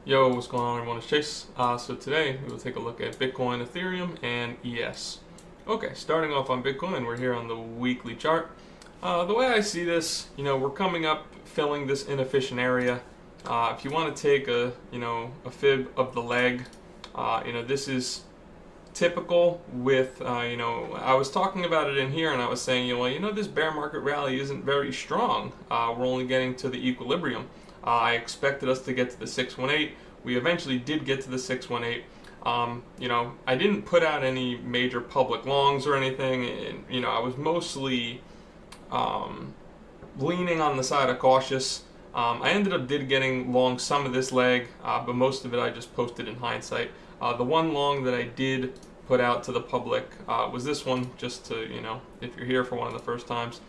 Yo, what's going on everyone? It's Chase. So today we will take a look at Bitcoin, Ethereum, and ES. Okay, starting off on Bitcoin, we're here on the weekly chart. The way I see this, we're coming up, filling this inefficient area. If you want to take a fib of the leg, this is typical with, I was talking about it in here and I was saying, this bear market rally isn't very strong. We're only getting to the equilibrium. I expected us to get to the 618. We eventually did get to the 618. I didn't put out any major public longs or anything. And, I was mostly leaning on the side of cautious. I ended up getting long some of this leg, but most of it I just posted in hindsight. The one long that I did put out to the public was this one, just to, if you're here for one of the first times.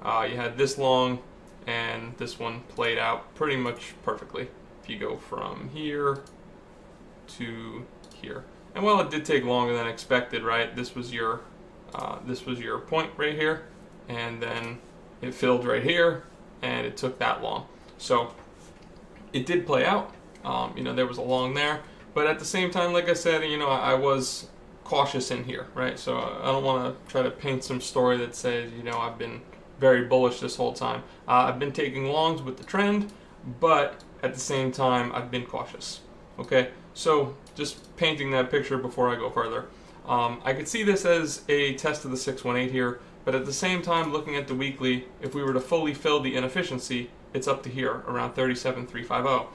You had this long, and this one played out pretty much perfectly. If you go from here to here, and while it did take longer than expected, right? This was your point right here, and then it filled right here, and it took that long. So it did play out. There was a long there, but at the same time, like I said, I was cautious in here, right? So I don't want to try to paint some story that says, I've been very bullish this whole time. I've been taking longs with the trend, but at the same time, I've been cautious. Okay, so just painting that picture before I go further. I could see this as a test of the 618 here, but at the same time, looking at the weekly, if we were to fully fill the inefficiency, it's up to here, around 37,350.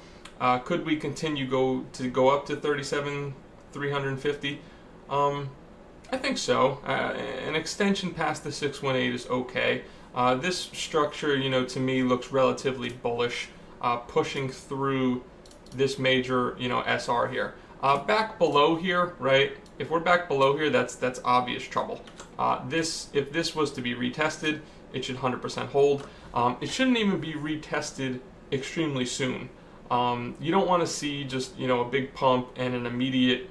Could we continue to go up to 37,350? I think so. An extension past the 618 is okay. This structure, to me looks relatively bullish, pushing through this major, SR here. Back below here, right? If we're back below here, that's obvious trouble. If this was to be retested, it should 100% hold. It shouldn't even be retested extremely soon. You don't want to see just, a big pump and an immediate,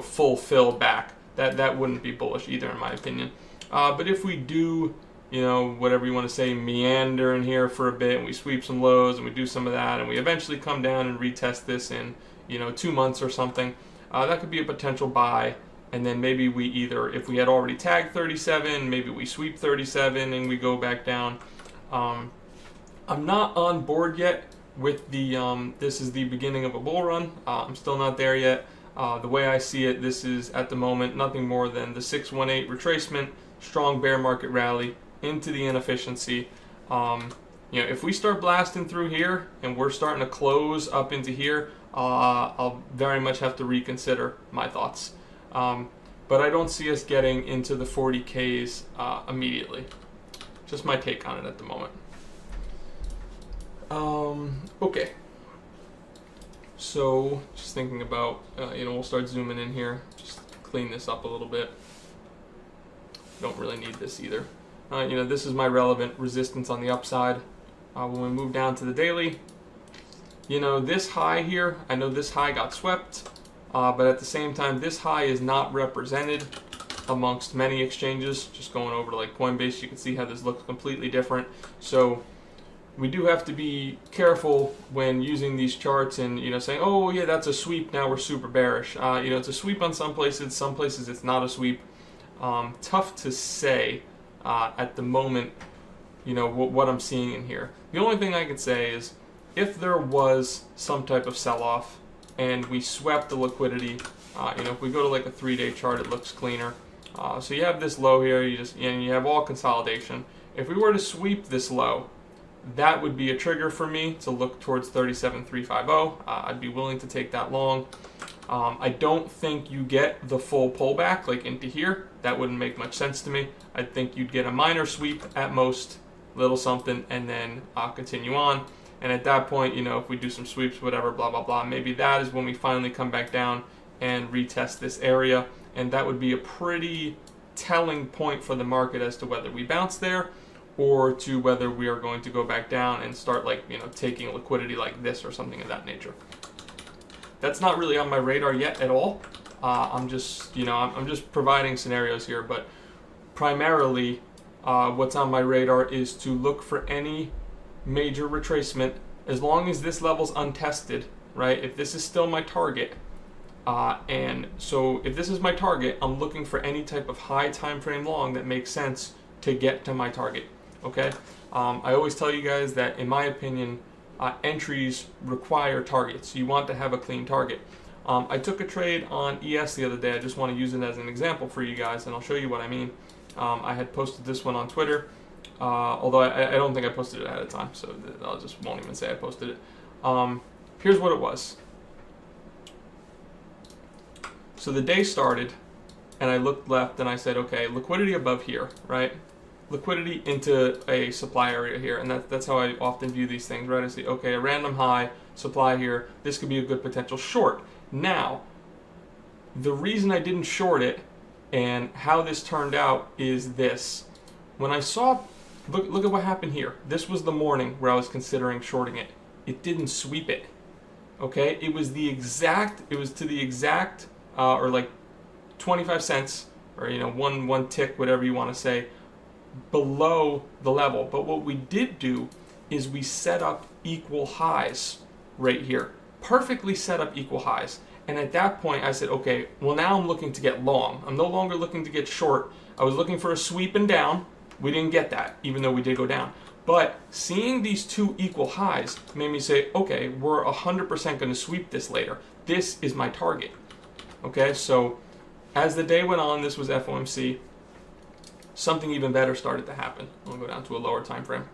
full fill back. That wouldn't be bullish either, in my opinion. But if we do, whatever you want to say, meander in here for a bit, and we sweep some lows, and we do some of that, and we eventually come down and retest this in, 2 months or something, that could be a potential buy. And then maybe we either, if we had already tagged 37, maybe we sweep 37 and we go back down. I'm not on board yet with the, this is the beginning of a bull run. I'm still not there yet. The way I see it, this is at the moment nothing more than the 618 retracement, strong bear market rally into the inefficiency. If we start blasting through here and we're starting to close up into here, I'll very much have to reconsider my thoughts. But I don't see us getting into the 40Ks immediately. Just my take on it at the moment. Okay. So just thinking about, we'll start zooming in here. Just clean this up a little bit. Don't really need this either. This is my relevant resistance on the upside. When we move down to the daily, this high here, I know this high got swept, but at the same time, this high is not represented amongst many exchanges. Just going over to like Coinbase, you can see how this looks completely different. So we do have to be careful when using these charts and, saying, oh yeah, that's a sweep, now we're super bearish. It's a sweep on some places it's not a sweep. Tough to say at the moment, what I'm seeing in here. The only thing I could say is if there was some type of sell-off and we swept the liquidity, if we go to like a 3-day chart, it looks cleaner. So you have this low here, you have all consolidation. If we were to sweep this low, that would be a trigger for me to look towards 37,350. I'd be willing to take that long. I don't think you get the full pullback like into here. That wouldn't make much sense to me. I think you'd get a minor sweep at most, little something, and then continue on. And at that point, if we do some sweeps, whatever, blah, blah, blah, maybe that is when we finally come back down and retest this area. And that would be a pretty telling point for the market as to whether we bounce there or to whether we are going to go back down and start taking liquidity like this or something of that nature. That's not really on my radar yet at all. I'm just providing scenarios here, but primarily what's on my radar is to look for any major retracement. As long as this level's untested, right? If this is still my target, and so if this is my target, I'm looking for any type of high time frame long that makes sense to get to my target, okay? I always tell you guys that, in my opinion, entries require targets. You want to have a clean target. I took a trade on ES the other day. I just want to use it as an example for you guys, and I'll show you what I mean. I had posted this one on Twitter, although I don't think I posted it ahead of time, so I just won't even say I posted it. Here's what it was. So the day started, and I looked left, and I said, okay, liquidity above here, right? Liquidity into a supply area here, and that's how I often view these things, right? I see, okay, a random high, supply here, this could be a good potential short. Now, the reason I didn't short it and how this turned out is this. When I saw, look at what happened here. This was the morning where I was considering shorting it. It didn't sweep it, okay? It was to the exact, or like 25 cents, or one tick, whatever you want to say, below the level. But what we did do is we set up equal highs right here. Perfectly set up equal highs. And at that point I said, okay, well now I'm looking to get long. I'm no longer looking to get short. I was looking for a sweep and down. We didn't get that, even though we did go down. But seeing these two equal highs made me say, okay, we're 100% going to sweep this later. This is my target. Okay, so as the day went on, this was FOMC. Something even better started to happen. I'll go down to a lower time frame.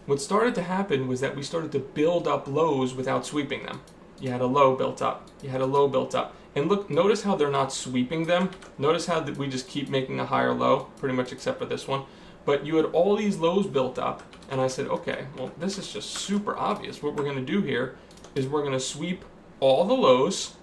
What started to happen was that we started to build up lows without sweeping them. You had a low built up. You had a low built up. And look, notice how they're not sweeping them. Notice how we just keep making a higher low, pretty much except for this one. But you had all these lows built up, and I said, okay, well, this is just super obvious. What we're going to do here is we're going to sweep all the lows,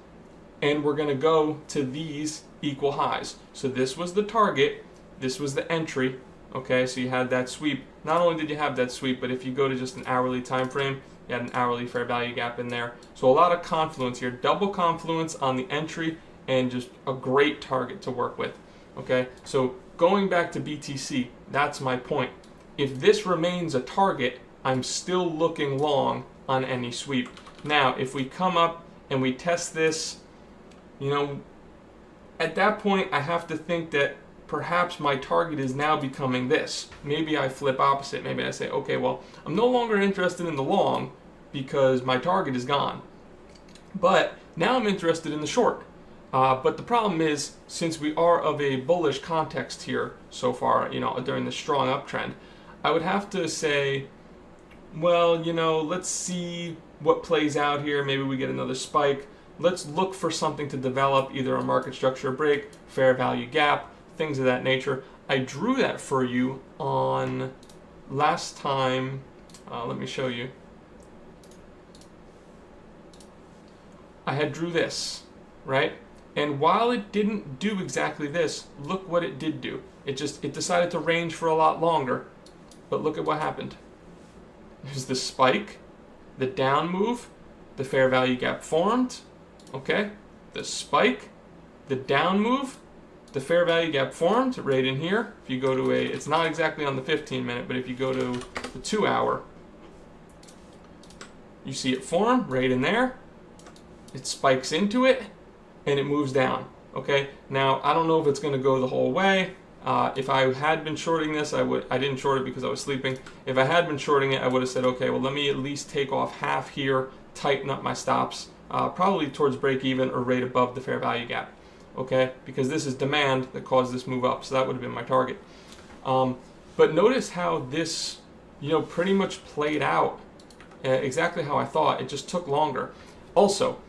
and we're going to go to these equal highs. So this was the target. This was the entry. Okay, so you had that sweep. Not only did you have that sweep, but if you go to just an hourly time frame, you had an hourly fair value gap in there. So a lot of confluence here. Double confluence on the entry and just a great target to work with. Okay, so going back to BTC, that's my point. If this remains a target, I'm still looking long on any sweep. Now, if we come up and we test this, at that point I have to think that perhaps my target is now becoming this. Maybe I flip opposite. Maybe I say, okay, well, I'm no longer interested in the long because my target is gone. But now I'm interested in the short. But the problem is, since we are of a bullish context here so far, during the strong uptrend, I would have to say, well, let's see what plays out here. Maybe we get another spike. Let's look for something to develop, either a market structure break, fair value gap, things of that nature. I drew that for you on last time. Let me show you. I had drew this, right? And while it didn't do exactly this, look what it did do. It decided to range for a lot longer. But look at what happened. There's the spike, the down move, the fair value gap formed, okay? The spike, the down move, the fair value gap formed right in here. If you go to it's not exactly on the 15-minute, but if you go to the 2-hour, you see it form right in there. It spikes into it, and it moves down, okay? Now, I don't know if it's going to go the whole way. If I had been shorting this, I didn't short it because I was sleeping. If I had been shorting it, I would have said, okay, well, let me at least take off half here, tighten up my stops, probably towards break even or right above the fair value gap, okay? Because this is demand that caused this move up, so that would have been my target. But notice how this, pretty much played out exactly how I thought. It just took longer. Also,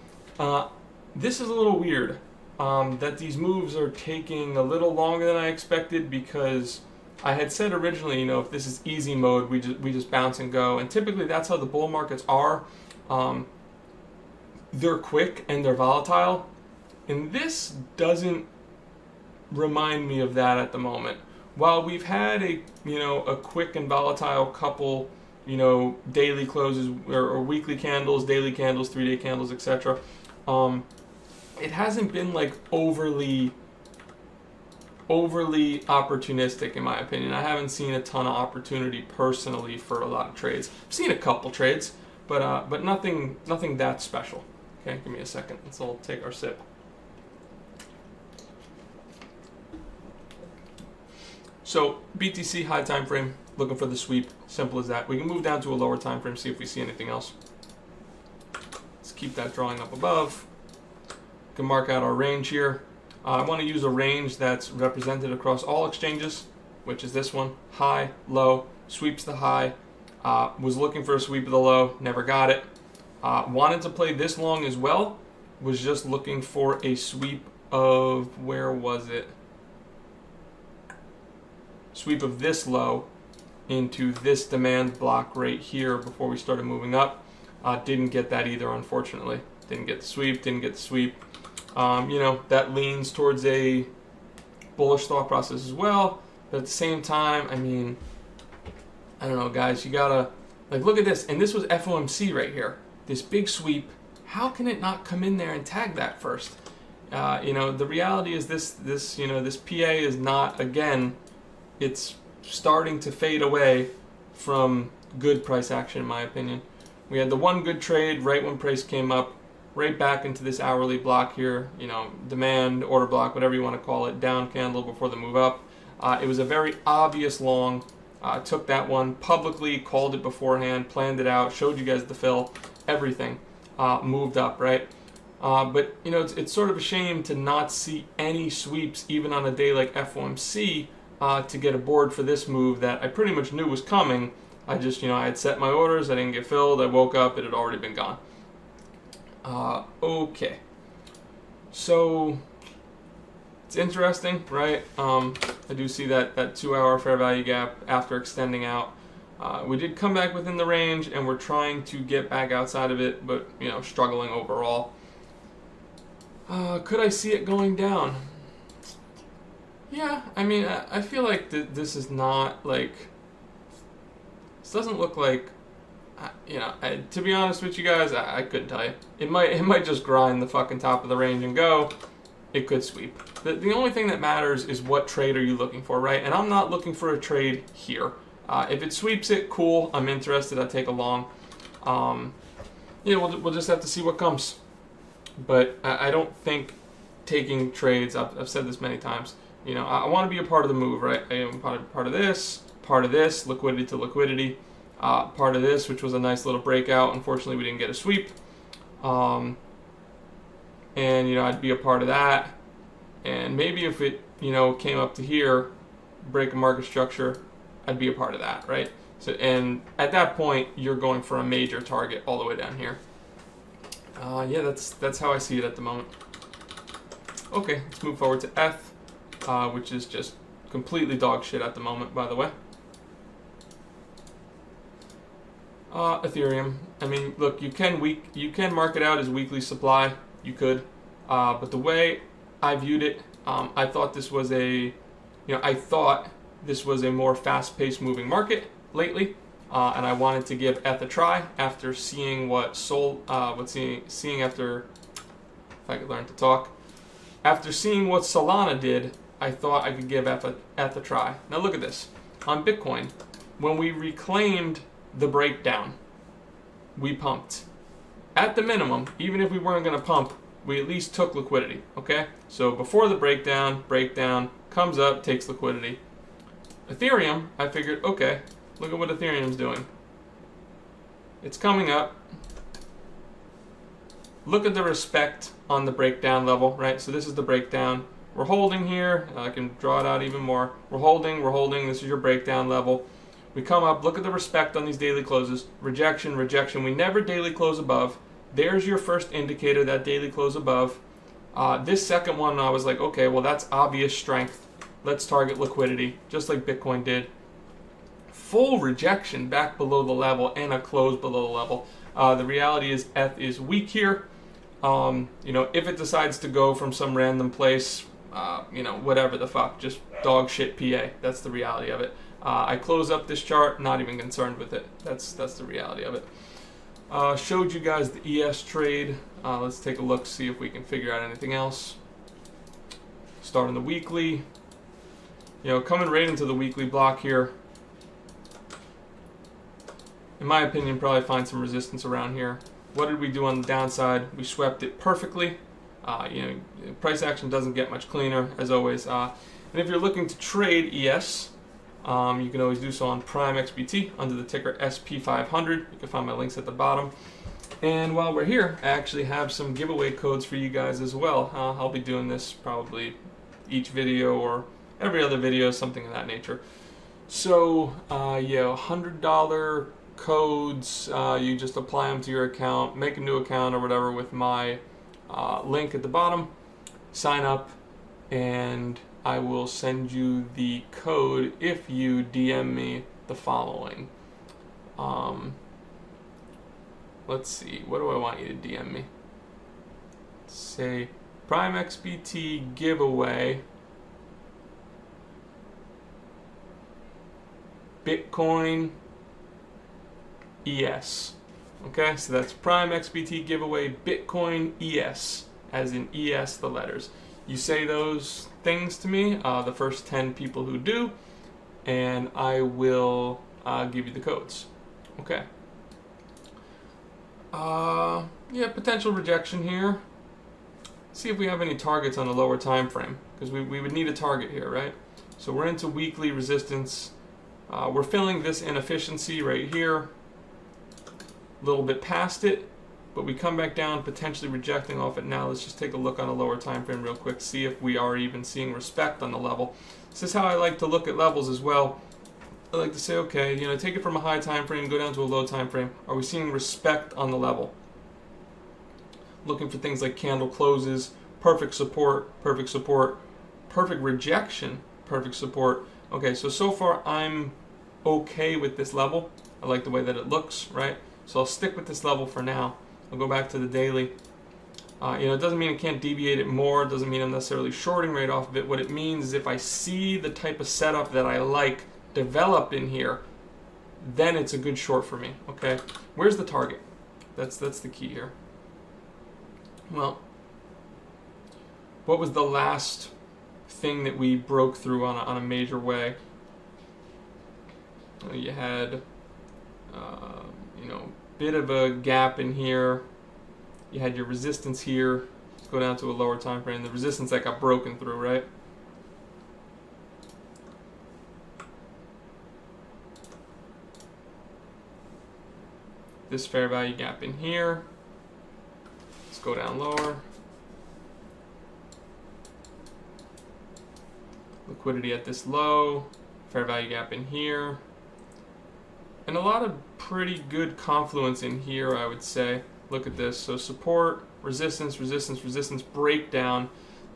this is a little weird. That these moves are taking a little longer than I expected, because I had said originally, if this is easy mode, we just bounce and go, and typically that's how the bull markets are. They're quick and they're volatile, and this doesn't remind me of that at the moment. While we've had a quick and volatile couple, daily closes or weekly candles, daily candles, 3-day candles, etc. It hasn't been like overly opportunistic, in my opinion. I haven't seen a ton of opportunity personally for a lot of trades. I've seen a couple trades, but nothing that special. Okay, give me a second. Let's all take our sip. So BTC high time frame, looking for the sweep. Simple as that. We can move down to a lower time frame, see if we see anything else. Let's keep that drawing up above. We can mark out our range here. I want to use a range that's represented across all exchanges, which is this one: high, low, sweeps the high. Was looking for a sweep of the low, never got it. Wanted to play this long as well. Was just looking for a sweep of, where was it? Sweep of this low into this demand block right here before we started moving up. Didn't get that either, unfortunately. Didn't get the sweep, didn't get the sweep. That leans towards a bullish thought process as well. But at the same time, I mean, I don't know, guys. You gotta, look at this. And this was FOMC right here. This big sweep. How can it not come in there and tag that first? The reality is this PA is not, again, it's starting to fade away from good price action, in my opinion. We had the one good trade right when price came up, right back into this hourly block here, demand, order block, whatever you want to call it, down candle before the move up. It was a very obvious long. Took that one publicly, called it beforehand, planned it out, showed you guys the fill, everything. Moved up, right? But it's sort of a shame to not see any sweeps even on a day like FOMC to get aboard for this move that I pretty much knew was coming. I just, I had set my orders, I didn't get filled, I woke up, it had already been gone. Okay. So, it's interesting, right? I do see that 2-hour fair value gap after extending out. We did come back within the range, and we're trying to get back outside of it, but, struggling overall. Could I see it going down? Yeah, I mean, I feel like this is not, this doesn't look like, to be honest with you guys, I couldn't tell you. It might just grind the fucking top of the range and go. It could sweep. The only thing that matters is what trade are you looking for, right? And I'm not looking for a trade here. If it sweeps it, cool. I'm interested. I'll take a long. We'll just have to see what comes. But I don't think taking trades, I've said this many times, I want to be a part of the move, right? I am part of this, liquidity to liquidity, part of this, which was a nice little breakout. Unfortunately, we didn't get a sweep. And, I'd be a part of that. And maybe if it, came up to here, break a market structure, I'd be a part of that, right? So, and at that point, you're going for a major target all the way down here. That's how I see it at the moment. Okay, let's move forward to F, which is just completely dog shit at the moment, by the way. Ethereum. I mean, look, you can mark it out as weekly supply. You could, but the way I viewed it, I thought this was a more fast-paced moving market lately, and I wanted to give ETH a try after seeing seeing after, if I could learn to talk, after seeing what Solana did. I thought I could give ETH a try. Now look at this on Bitcoin. When we reclaimed the breakdown, we pumped. At the minimum, even if we weren't going to pump, we at least took liquidity, okay? So before the breakdown, comes up, takes liquidity. Ethereum, I figured, okay, look at what Ethereum's doing. It's coming up. Look at the respect on the breakdown level, right? So this is the breakdown. We're holding here. I can draw it out even more. We're holding. This is your breakdown level. We come up, look at the respect on these daily closes. Rejection. We never daily close above. There's your first indicator, that daily close above. This second one, I was like, okay, well, that's obvious strength. Let's target liquidity, just like Bitcoin did. Full rejection back below the level and a close below the level. The reality is ETH is weak here. If it decides to go from some random place, whatever the fuck, just dog shit PA. That's the reality of it. I close up this chart, not even concerned with it. That's the reality of it. Showed you guys the ES trade. Let's take a look, see if we can figure out anything else. Starting the weekly. Coming right into the weekly block here. in my opinion, probably find some resistance around here. What did we do on the downside? We swept it perfectly. Price action doesn't get much cleaner, as always. And if you're looking to trade ES, you can always do so on Prime XBT under the ticker SP500. You can find my links at the bottom. And while we're here, I actually have some giveaway codes for you guys as well. I'll be doing this probably each video or every other video, something of that nature. So, $100 codes, you just apply them to your account, make a new account or whatever with my link at the bottom, sign up, and I will send you the code if you DM me the following. Let's see, what do I want you to DM me? Say Prime XBT giveaway Bitcoin ES. Okay, so that's Prime XBT giveaway Bitcoin ES, as in ES the letters. You say those things to me, the first 10 people who do, and I will give you the codes. Okay. Potential rejection here. See if we have any targets on the lower time frame, because we would need a target here, right? So we're into weekly resistance. We're filling this inefficiency right here, a little bit past it, but we come back down, potentially rejecting off it now. Let's just take a look on a lower time frame real quick, see if we are even seeing respect on the level. This is how I like to look at levels as well. I like to say, okay, take it from a high time frame, go down to a low time frame. Are we seeing respect on the level? Looking for things like candle closes, perfect support, perfect rejection, perfect support. Okay, so far I'm okay with this level. I like the way that it looks, right? So I'll stick with this level for now. I'll go back to the daily. It doesn't mean I can't deviate it more. It doesn't mean I'm necessarily shorting right off of it. What it means is if I see the type of setup that I like develop in here, then it's a good short for me. Okay, where's the target? That's the key here. Well, what was the last thing that we broke through on a major way? You had bit of a gap in here. You had your resistance here. Let's go down to a lower time frame. The resistance that got broken through, right? This fair value gap in here. Let's go down lower. Liquidity at this low. Fair value gap in here. And a lot of pretty good confluence in here, I would say. Look at this. So support, resistance, resistance, resistance, breakdown.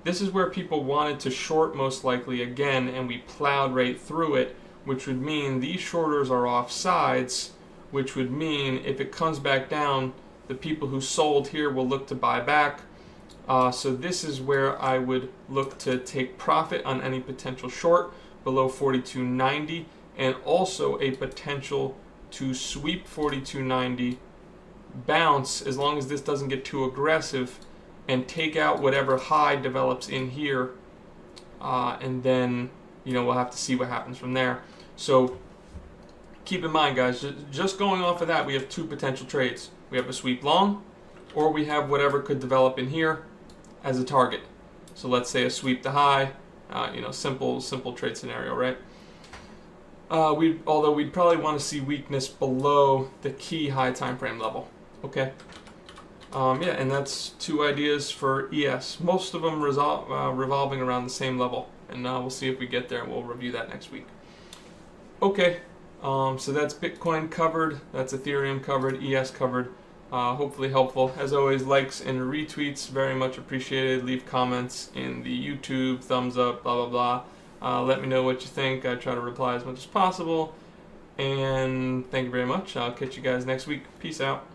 This is where people wanted to short most likely again, and we plowed right through it, which would mean these shorters are off sides, which would mean if it comes back down, the people who sold here will look to buy back. So this is where I would look to take profit on any potential short below 42.90, and also a potential to sweep 42.90, bounce as long as this doesn't get too aggressive, and take out whatever high develops in here, and then we'll have to see what happens from there. So keep in mind, guys, just going off of that, we have two potential trades. We have a sweep long, or we have whatever could develop in here as a target. So let's say a sweep to high, simple trade scenario, right? Although we'd probably want to see weakness below the key high time frame level. Okay. And that's two ideas for ES. Most of them revolving around the same level, and we'll see if we get there, and we'll review that next week. Okay. So that's Bitcoin covered. That's Ethereum covered. ES covered. Hopefully helpful. As always, likes and retweets very much appreciated. Leave comments in the YouTube, thumbs up, blah, blah, blah. Let me know what you think. I try to reply as much as possible. And thank you very much. I'll catch you guys next week. Peace out.